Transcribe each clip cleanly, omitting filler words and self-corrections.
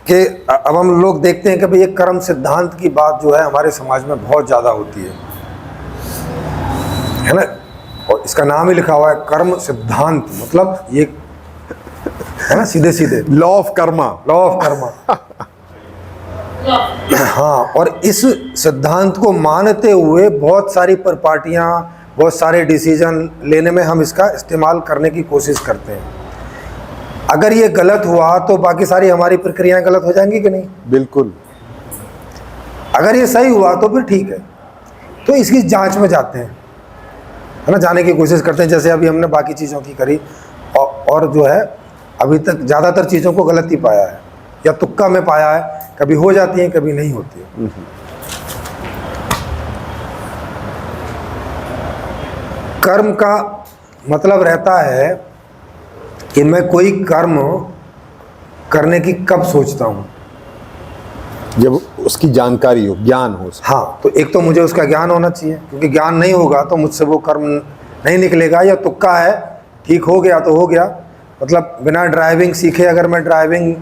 कि अब हम लोग देखते हैं कि भाई ये कर्म सिद्धांत की बात जो है हमारे समाज में बहुत ज़्यादा होती है ना। और इसका नाम ही लिखा हुआ है कर्म सिद्धांत, मतलब ये है ना, सीधे सीधे law of Karma. Law of Karma. हाँ, और इस सिद्धांत को मानते हुए बहुत सारी पार्टियां, बहुत सारे डिसीजन लेने में हम इसका इस्तेमाल करने की कोशिश करते हैं। अगर ये गलत हुआ तो बाकी सारी हमारी प्रक्रियाएं गलत हो जाएंगी कि नहीं? बिल्कुल। अगर ये सही हुआ तो फिर ठीक है, तो इसकी जांच में जाते हैं, है ना, जाने की कोशिश करते हैं। जैसे अभी हमने बाकी चीज़ों की करी और जो है अभी तक ज़्यादातर चीज़ों को गलत ही पाया है या तुक्का में पाया है। कभी हो जाती है, कभी नहीं होती है। कर्म का मतलब रहता है कि मैं कोई कर्म करने की कब सोचता हूँ, जब उसकी जानकारी हो, ज्ञान हो। हाँ, तो एक तो मुझे उसका ज्ञान होना चाहिए, क्योंकि ज्ञान नहीं होगा तो मुझसे वो कर्म नहीं निकलेगा। या तुक्का है, ठीक हो गया तो हो गया, मतलब बिना ड्राइविंग सीखे अगर मैं ड्राइविंग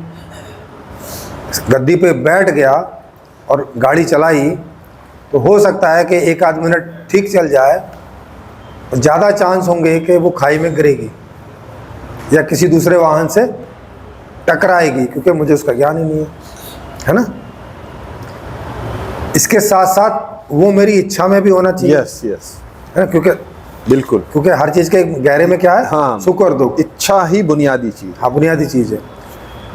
गद्दी पे बैठ गया और गाड़ी चलाई तो हो सकता है कि एक आध मिनट ठीक चल जाए, ज़्यादा चांस होंगे कि वो खाई में गिरेगी या किसी दूसरे वाहन से टकराएगी, क्योंकि मुझे उसका ज्ञान ही नहीं है ना। इसके साथ साथ वो मेरी इच्छा में भी होना चाहिए। यस यस, है ना, क्योंकि बिल्कुल, क्योंकि हर चीज़ के गहरे में क्या है? हाँ, सुख और दुख। इच्छा ही बुनियादी चीज। हाँ, बुनियादी चीज़ है।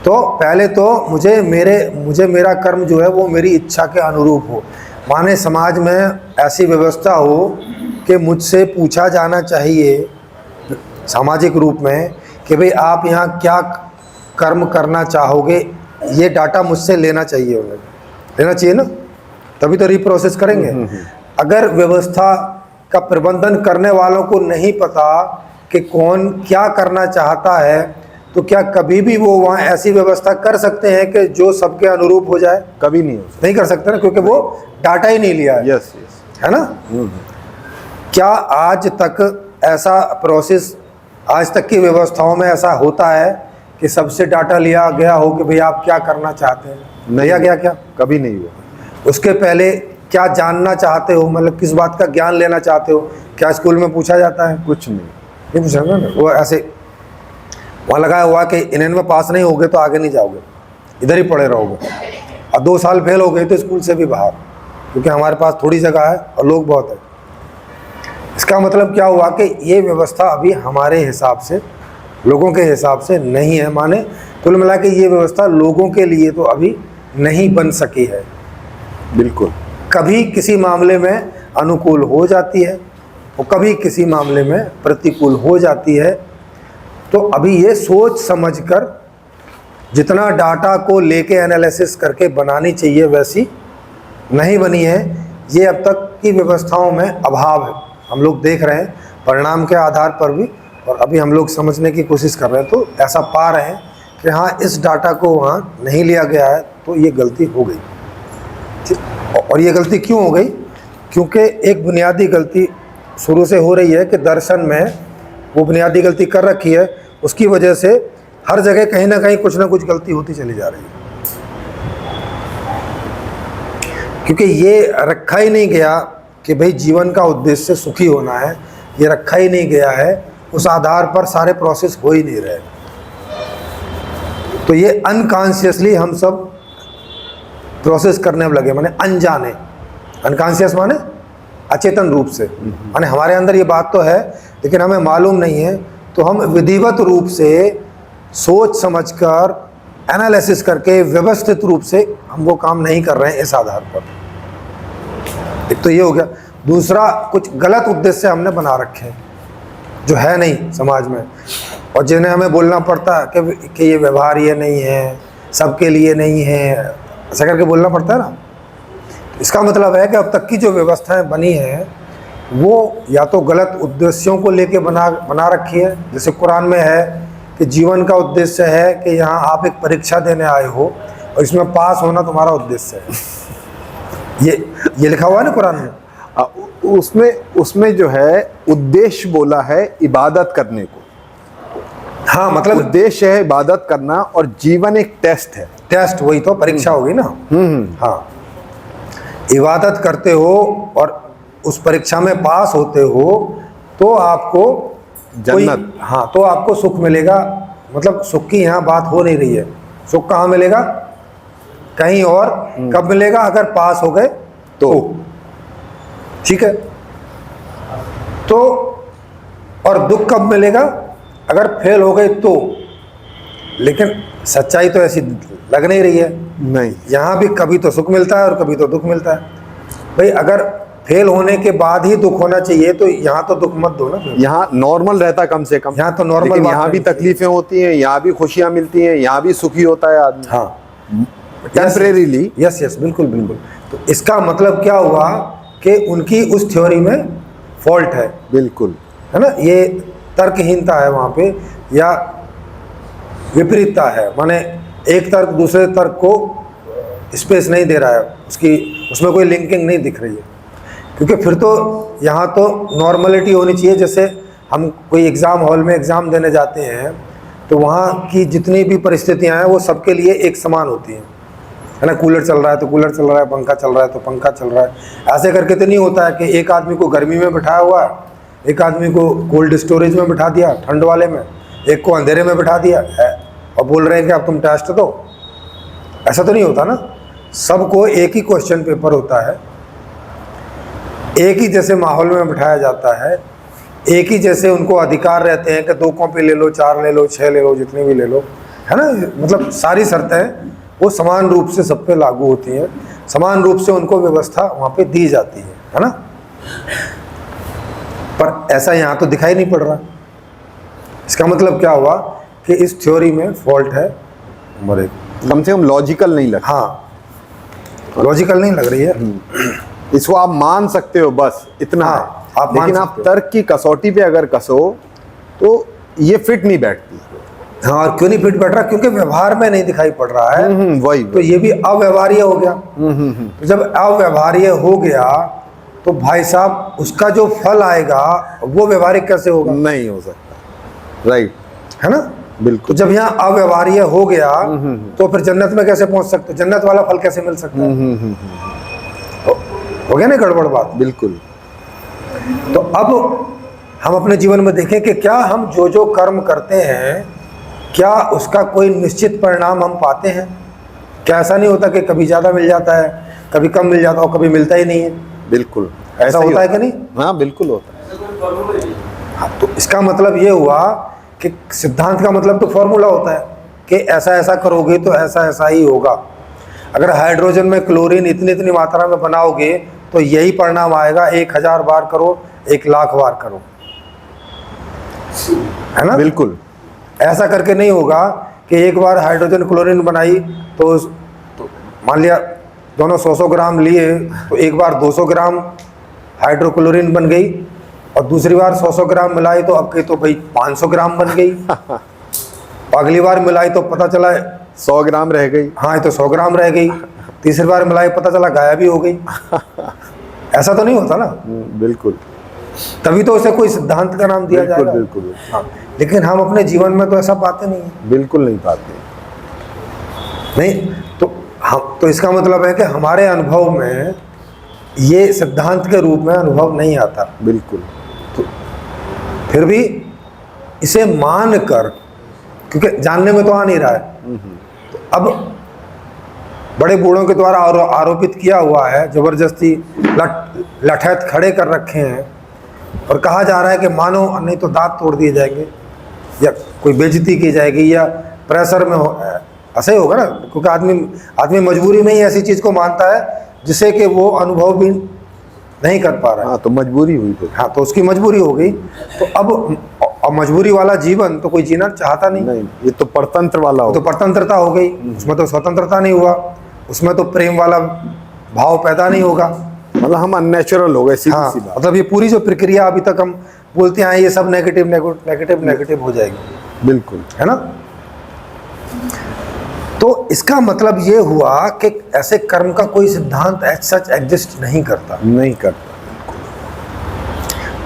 तो पहले तो मुझे मेरा कर्म जो है वो मेरी इच्छा के अनुरूप हो। माने समाज में ऐसी व्यवस्था हो कि मुझसे पूछा जाना चाहिए सामाजिक रूप में कि भाई आप यहाँ क्या कर्म करना चाहोगे, ये डाटा मुझसे लेना चाहिए, उन्हें लेना चाहिए ना, तभी तो रीप्रोसेस करेंगे। अगर व्यवस्था का प्रबंधन करने वालों को नहीं पता कि कौन क्या करना चाहता है, तो क्या कभी भी वो वहाँ ऐसी व्यवस्था कर सकते हैं कि जो सबके अनुरूप हो जाए? कभी नहीं हो सकता। नहीं कर सकते ना, क्योंकि वो डाटा ही नहीं लिया है। यस यस, है ना। क्या आज तक ऐसा प्रोसेस, आज तक की व्यवस्थाओं में ऐसा होता है कि सबसे डाटा लिया गया हो कि भाई आप क्या करना चाहते हैं? लिया गया क्या? कभी नहीं हुआ। उसके पहले क्या जानना चाहते हो, मतलब किस बात का ज्ञान लेना चाहते हो, क्या स्कूल में पूछा जाता है? कुछ नहीं पूछा ना, वो ऐसे वहाँ लगाया हुआ कि इन्हें पास नहीं होगे तो आगे नहीं जाओगे, इधर ही पड़े रहोगे, और 2 साल फेल हो गए तो स्कूल से भी बाहर, क्योंकि हमारे पास थोड़ी जगह है और लोग बहुत है। इसका मतलब क्या हुआ कि ये व्यवस्था अभी हमारे हिसाब से, लोगों के हिसाब से नहीं है। माने कुल मिला के ये व्यवस्था लोगों के लिए तो अभी नहीं बन सकी है। बिल्कुल, कभी किसी मामले में अनुकूल हो जाती है और कभी किसी मामले में प्रतिकूल हो जाती है। तो अभी ये सोच समझकर जितना डाटा को लेके एनालिसिस करके बनानी चाहिए वैसी नहीं बनी है। ये अब तक की व्यवस्थाओं में अभाव है, हम लोग देख रहे हैं परिणाम के आधार पर भी, और अभी हम लोग समझने की कोशिश कर रहे हैं तो ऐसा पा रहे हैं कि हाँ, इस डाटा को वहाँ नहीं लिया गया है, तो ये गलती हो गई। और ये गलती क्यों हो गई? क्योंकि एक बुनियादी गलती शुरू से हो रही है कि दर्शन में वो बुनियादी गलती कर रखी है, उसकी वजह से हर जगह कहीं ना कहीं कुछ ना कुछ गलती होती चली जा रही है। क्योंकि ये रखा ही नहीं गया कि भाई जीवन का उद्देश्य सुखी होना है, ये रखा ही नहीं गया है, उस आधार पर सारे प्रोसेस हो ही नहीं रहे। तो ये अनकॉन्शियसली हम सब प्रोसेस करने में लगे, माने अनजाने। अनकॉन्शियस माने अचेतन रूप से, माने हमारे अंदर ये बात तो है लेकिन हमें मालूम नहीं है, तो हम विधिवत रूप से सोच समझकर एनालिसिस करके व्यवस्थित रूप से हम वो काम नहीं कर रहे हैं इस आधार पर। एक तो ये हो गया। दूसरा, कुछ गलत उद्देश्य हमने बना रखे हैं जो है नहीं समाज में, और जिन्हें हमें बोलना पड़ता है कि ये व्यवहार ये नहीं है, सबके लिए नहीं है, ऐसा करके बोलना पड़ता है ना। इसका मतलब है कि अब तक की जो व्यवस्थाएं बनी हैं वो या तो गलत उद्देश्यों को लेके बना रखी है। जैसे कुरान में है कि जीवन का उद्देश्य है कि यहाँ आप एक परीक्षा देने आए हो और इसमें पास होना तुम्हारा उद्देश्य है। ये लिखा हुआ है ना कुरान में। उसमें जो है उद्देश्य बोला है इबादत करने को। हाँ, मतलब उद्देश्य है इबादत करना और जीवन एक टेस्ट है। टेस्ट, वही तो परीक्षा होगी ना। हाँ, इबादत करते हो और उस परीक्षा में पास होते हो तो आपको जन्नत। हाँ, तो आपको सुख मिलेगा। मतलब सुख की यहाँ बात हो नहीं रही है, सुख कहाँ मिलेगा, कहीं और। कब मिलेगा, अगर पास हो गए तो। ठीक है, तो और दुख कब मिलेगा, अगर फेल हो गए तो। लेकिन सच्चाई तो ऐसी लग नहीं रही है। नहीं, यहाँ भी कभी तो सुख मिलता है और कभी तो दुख मिलता है। भाई अगर फेल होने के बाद ही दुख होना चाहिए तो यहाँ तो दुख मत दो ना। यहाँ नॉर्मल रहता कम से कम। यहाँ तो नॉर्मल, लेकिन यहाँ भी तकलीफें होती हैं, यहाँ भी खुशियाँ मिलती हैं, यहाँ भी सुखी होता है आदमी। हाँ, टेम्परेरीली। यस यस, बिल्कुल बिल्कुल। तो इसका मतलब क्या हुआ कि उनकी उस थ्योरी में फॉल्ट है, बिल्कुल, है ना। ये तर्कहीनता है वहाँ पे, या विपरीतता है, माने एक तर्क दूसरे तर्क को स्पेस नहीं दे रहा है, उसमें कोई लिंकिंग नहीं दिख रही है। क्योंकि फिर तो यहाँ तो नॉर्मलिटी होनी चाहिए। जैसे हम कोई एग्ज़ाम हॉल में एग्ज़ाम देने जाते हैं तो वहाँ की जितनी भी परिस्थितियाँ हैं वो सबके लिए एक समान होती हैं, है ना। कूलर चल रहा है तो कूलर चल रहा है, पंखा चल रहा है तो पंखा चल रहा है। ऐसे करके तो नहीं होता है कि एक आदमी को गर्मी में बिठाया हुआ है, एक आदमी को कोल्ड स्टोरेज में बिठा दिया ठंड वाले में, एक को अंधेरे में बिठा दिया है और बोल रहे हैं कि अब तुम टेस्ट दो। ऐसा तो नहीं होता ना। सबको एक ही क्वेश्चन पेपर होता है, एक ही जैसे माहौल में बिठाया जाता है, एक ही जैसे उनको अधिकार रहते हैं कि 2 कॉपी ले लो, 4 ले लो, 6 ले लो, जितनी भी ले लो, है ना। मतलब सारी शर्तें वो समान रूप से सब पे लागू होती हैं, समान रूप से उनको व्यवस्था वहाँ पे दी जाती है ना। पर ऐसा यहाँ तो दिखाई नहीं पड़ रहा। इसका मतलब क्या हुआ कि इस थ्योरी में फॉल्ट है नंबर 1। कम से कम लॉजिकल नहीं लगता। हाँ, लॉजिकल नहीं लग रही है। इसको आप मान सकते हो, बस इतना हाँ, है। आप मान लेकिन आप सकते हो। तर्क की कसौटी पे अगर कसो तो ये फिट नहीं बैठती। हाँ, और क्यों नहीं फिट बैठ रहा, क्योंकि व्यवहार में नहीं दिखाई पड़ रहा है। वही तो ये भी अव्यवहार्य हो गया। तो जब अव्यवहार्य हो गया तो भाई साहब उसका जो फल आएगा वो व्यवहारिक कैसे होगा, नहीं हो सकता। राइट, है ना। बिल्कुल। तो जब यहाँ अव्यवहार्य हो गया तो फिर जन्नत में कैसे पहुंच सकते, जन्नत वाला फल कैसे मिल सकता है। हो गया ना गड़बड़ बात। बिल्कुल। तो अब हम अपने जीवन में देखें कि क्या हम जो जो कर्म करते हैं क्या उसका कोई निश्चित परिणाम हम पाते हैं। क्या ऐसा नहीं होता कि कभी ज़्यादा मिल जाता है, कभी कम मिल जाता है और कभी मिलता ही नहीं है। बिल्कुल ऐसा होता है कि नहीं। हाँ, बिल्कुल होता है। हाँ, तो इसका मतलब ये हुआ कि सिद्धांत का मतलब तो फॉर्मूला होता है कि ऐसा ऐसा करोगे तो ऐसा ऐसा ही होगा। अगर हाइड्रोजन में क्लोरीन इतनी इतनी मात्रा में बनाओगे तो यही परिणाम आएगा। 1000 बार करो, 1,00,000 बार करो, है ना। बिल्कुल। ऐसा करके नहीं होगा कि एक बार हाइड्रोजन क्लोरीन बनाई तो मान लिया दोनों 100 ग्राम लिए तो एक बार 200 ग्राम हाइड्रोक्लोरीन बन गई और दूसरी बार 100 ग्राम मिलाई तो अब के तो भाई 500 ग्राम बन गई। अगली बार मिलाई तो पता चला 100 ग्राम रह गई। हाँ, ये तो 100 ग्राम रह गई। तीसरी बार मिलाई पता चला गायब ही हो गई। ऐसा तो नहीं होता ना। बिल्कुल। तभी तो उसे कोई सिद्धांत का नाम दिया जाएगा। बिल्कुल। हाँ, लेकिन हम अपने जीवन में तो ऐसा पाते नहीं हैं। बिल्कुल नहीं पाते। नहीं तो हम तो इसका मतलब है कि हमारे अनुभव में ये सिद्धांत के रूप में अनुभव नहीं आता। बिल्कुल। तो फिर भी इसे मान कर, क्योंकि जानने में तो आ नहीं रहा है, तो अब बड़े बूढ़ों के द्वारा आरोपित किया हुआ है, जबरदस्ती लठैत खड़े कर रखे हैं और कहा जा रहा है कि मानो नहीं तो दांत तोड़ दिए जाएंगे या कोई बेइज्जती की जाएगी या प्रेशर में ऐसा ही होगा ना। क्योंकि आदमी मजबूरी में ही ऐसी चीज़ को मानता है जिसे कि वो अनुभव भी नहीं कर पा रहा है। हाँ, तो मजबूरी हुई तो। हाँ, तो उसकी मजबूरी हो गई। तो अब मजबूरी वाला जीवन तो कोई जीना चाहता नहीं। ये तो परतंत्र वाला हो। तो परतंत्रता हो गई, उसमें तो स्वतंत्रता नहीं हुआ, उसमें तो प्रेम वाला भाव पैदा नहीं होगा। मतलब हम अननेचुरल हो गए, सीधी हाँ, सी बात। मतलब ये पूरी जो प्रक्रिया अभी तक हम बोलते हैं ये सब नेगेटिव हो जाएगी। बिल्कुल, है ना। तो इसका मतलब ये हुआ कि ऐसे कर्म का कोई सिद्धांत एज सच एग्जिस्ट नहीं करता। नहीं करता।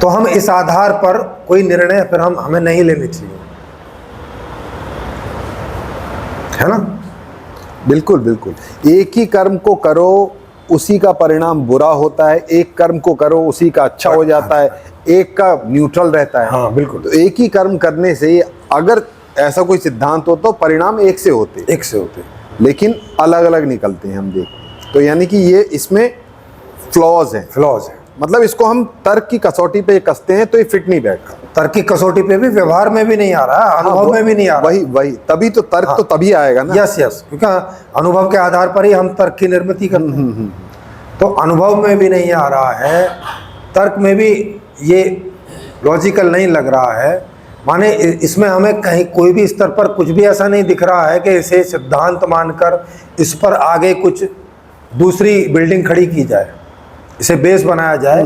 तो हम इस आधार पर कोई निर्णय फिर हमें नहीं लेने चाहिए, है ना। बिल्कुल बिल्कुल। एक ही कर्म को करो उसी का परिणाम बुरा होता है, एक कर्म को करो उसी का अच्छा हो जाता है, एक का न्यूट्रल रहता है। हाँ बिल्कुल। तो एक ही कर्म करने से अगर ऐसा कोई सिद्धांत हो तो परिणाम एक से होते, एक से होते, लेकिन अलग अलग निकलते हैं हम देखते हैं। तो यानी कि ये इसमें फ्लॉज हैं। फ्लॉज है। मतलब इसको हम तर्क की कसौटी पे कसते हैं तो ये फिट नहीं बैठता। तर्क की कसौटी पे भी, व्यवहार में भी नहीं आ रहा, अनुभव में भी नहीं आ रहा। वही तभी तो तर्क तो तभी आएगा ना। यस यस, क्योंकि अनुभव के आधार पर ही हम तर्क की निर्मित करते हैं। तो अनुभव में भी नहीं आ रहा है, तर्क में भी ये लॉजिकल नहीं लग रहा है। माने इसमें हमें कहीं कोई भी स्तर पर कुछ भी ऐसा नहीं दिख रहा है कि इसे सिद्धांत मानकर इस पर आगे कुछ दूसरी बिल्डिंग खड़ी की जाए, इसे बेस बनाया जाए।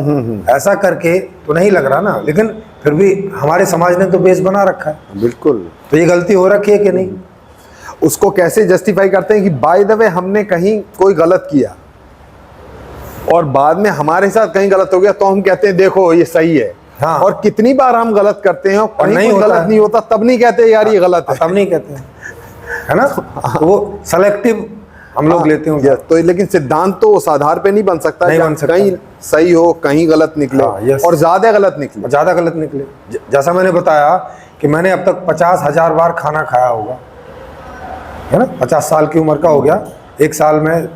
ऐसा करके तो नहीं लग रहा ना, लेकिन फिर भी हमारे समाज ने तो बेस बना रखा है। बिल्कुल। तो ये गलती हो रखी है कि नहीं? उसको कैसे जस्टिफाई करते हैं कि बाय द वे हमने कहीं कोई गलत किया और बाद में हमारे साथ कहीं गलत हो गया तो हम कहते हैं देखो ये सही है। हाँ। और कितनी बार हम गलत करते हैं और कहीं नहीं कोई होता गलत है। नहीं होता तब नहीं कहते यार ये गलत है। तब नहीं कहते हैं, है ना? तो वो सेलेक्टिव हम लोग लेते हैं। तो लेकिन सिद्धांत तो उस आधार पे नहीं बन सकता, नहीं बन सकता। कहीं सही हो कहीं गलत निकले। हाँ, yes। और ज्यादा गलत निकले। ज़्यादा गलत निकले। जैसा मैंने बताया कि मैंने अब तक 50,000 बार खाना खाया होगा, है ना? 50 साल की उम्र का हो गया, एक साल में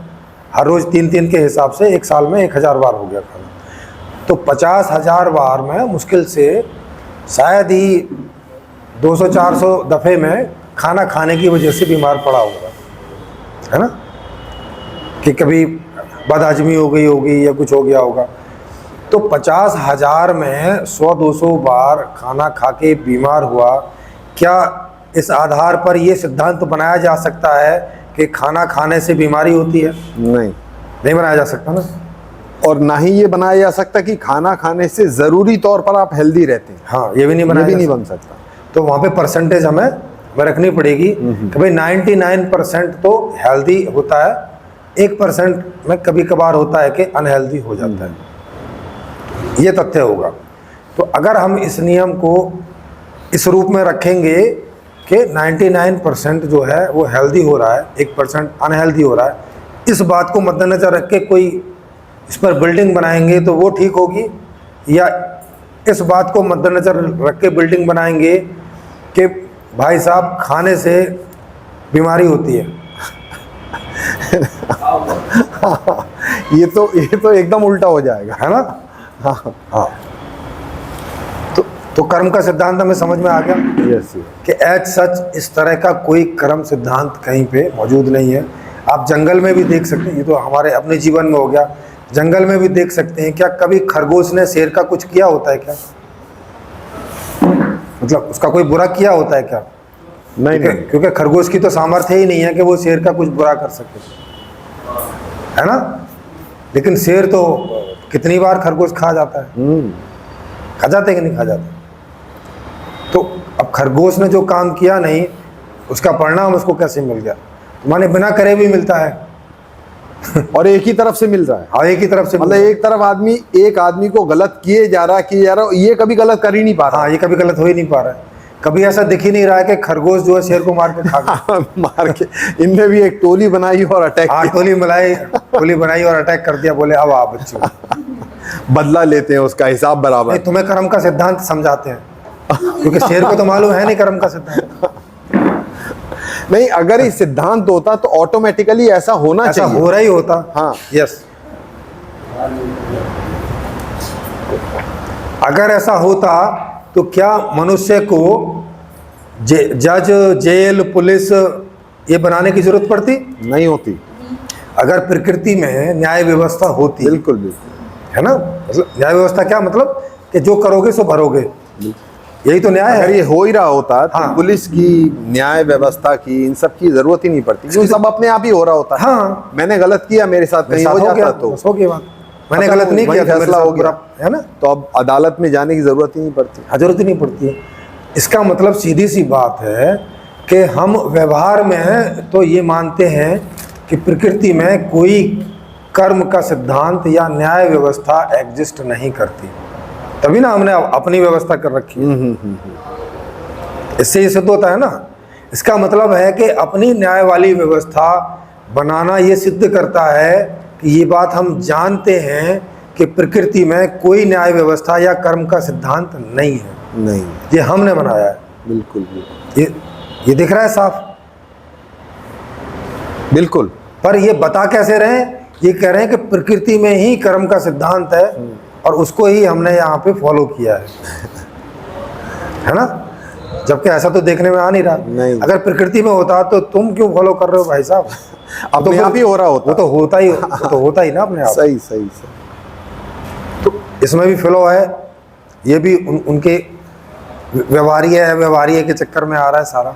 हर रोज़ 3-3 के हिसाब से एक साल में 1000 बार हो गया खाना। तो 50,000 बार में मुश्किल से शायद ही 200-400 दफ़े में खाना खाने की वजह से बीमार पड़ा होगा, है ना? कि कभी बदहजमी हो गई होगी या कुछ हो गया होगा। तो 50,000 में 100-200 बार खाना खा के बीमार हुआ, क्या इस आधार पर यह सिद्धांत बनाया जा सकता है कि खाना खाने से बीमारी होती है? नहीं बनाया जा सकता ना। और ना ही ये बनाया जा सकता कि खाना खाने से जरूरी तौर पर आप हेल्दी रहते हैं। हाँ, ये भी नहीं बन सकता। तो वहाँ पे परसेंटेज हमें रखनी पड़ेगी कि भाई 99% तो हेल्दी होता है, 1% में कभी कभार होता है कि अनहेल्दी हो जाता है। ये तथ्य होगा। तो अगर हम इस नियम को इस रूप में रखेंगे कि 99% जो है वो हेल्दी हो रहा है, 1% अनहेल्दी हो रहा है, इस बात को मद्देनज़र रख के कोई इस पर बिल्डिंग बनाएंगे तो वो ठीक होगी, या इस बात को मद्देनज़र रख के बिल्डिंग बनाएंगे कि भाई साहब खाने से बीमारी होती है? ये तो एकदम उल्टा हो जाएगा, है ना? हाँ हाँ। तो कर्म का सिद्धांत हमें समझ में आ गया यस कि एज सच इस तरह का कोई कर्म सिद्धांत कहीं पे मौजूद नहीं है। आप जंगल में भी देख सकते हैं, ये तो हमारे अपने जीवन में हो गया, जंगल में भी देख सकते हैं। क्या कभी खरगोश ने शेर का कुछ किया होता है क्या? मतलब उसका कोई बुरा किया होता है क्या? नहीं, क्योंकि खरगोश की तो सामर्थ्य ही नहीं है कि वो शेर का कुछ बुरा कर सके, है ना? लेकिन शेर तो कितनी बार खरगोश खा जाता है, खा जाते कि नहीं खा जाते? तो अब खरगोश ने जो काम किया नहीं, उसका परिणाम उसको कैसे मिल गया? तो माने बिना करे भी मिलता है और एक ही तरफ से मिल रहा है। हाँ, एक ही तरफ से, मतलब एक तरफ एक आदमी को गलत किए जा रहा, ये कभी गलत कर ही नहीं पा रहा। हाँ, ये कभी गलत हो ही नहीं पा रहा है। कभी ऐसा दिख ही नहीं रहा है कि खरगोश जो है शेर को मार के खा गया। मार के इनने भी एक टोली बनाई और अटैक हाँ, टोली बनाई और अटैक कर दिया। बोले अब आप बच्चों बदला लेते हैं, उसका हिसाब बराबर। तुम्हें कर्म का सिद्धांत समझाते हैं, क्योंकि शेर को तो मालूम है नहीं कर्म का सिद्धांत। नहीं, अगर ये सिद्धांत होता तो ऑटोमेटिकली ऐसा होना ऐसा चाहिए, हो रहा ही होता। हाँ यस, अगर ऐसा होता तो क्या मनुष्य को जज, जेल, पुलिस ये बनाने की जरूरत पड़ती? नहीं होती। अगर प्रकृति में न्याय व्यवस्था होती, बिल्कुल बिल्कुल, है ना? मतलब न्याय व्यवस्था क्या मतलब कि जो करोगे सो भरोगे, यही तो न्याय है। अगर ये हो ही रहा होता तो हाँ। पुलिस की, न्याय व्यवस्था की, इन सब की जरूरत ही नहीं पड़ती, क्योंकि सब अपने आप ही हो रहा होता। हाँ, मैंने गलत किया, मेरे साथ कहीं हो जाता तो हो गया बात, मैंने गलत नहीं किया, फैसला हो गया, है ना? तो अब अदालत में जाने की जरूरत ही नहीं पड़ती। जरूरत ही नहीं पड़ती है। इसका मतलब सीधी सी बात है कि हम व्यवहार में तो ये मानते हैं कि प्रकृति में कोई कर्म का सिद्धांत या न्याय व्यवस्था एग्जिस्ट नहीं करती, तभी ना हमने अपनी व्यवस्था कर रखी है। इससे ये सिद्ध होता है ना। इसका मतलब है कि अपनी न्याय वाली व्यवस्था बनाना ये सिद्ध करता है कि ये बात हम जानते हैं कि प्रकृति में कोई न्याय व्यवस्था या कर्म का सिद्धांत नहीं है, नहीं, ये हमने बनाया है। बिल्कुल बिल्कुल ये दिख रहा है साफ। बिल्कुल। पर ये बता कैसे रहे हैं? ये कह रहे हैं कि प्रकृति में ही कर्म का सिद्धांत है और उसको ही हमने यहाँ पे फॉलो किया है ना? जबकि ऐसा तो देखने में आ नहीं रहा। नहीं। अगर प्रकृति में होता तो तुम क्यों फॉलो कर रहे हो भाई साहब? अपने आप ही हो रहा होता। वो तो होता ही ना अपने आप। सही सही सही। तो इसमें भी फ्लो है, ये भी उनके व्यवहारिय के चक्कर में आ रहा है सारा।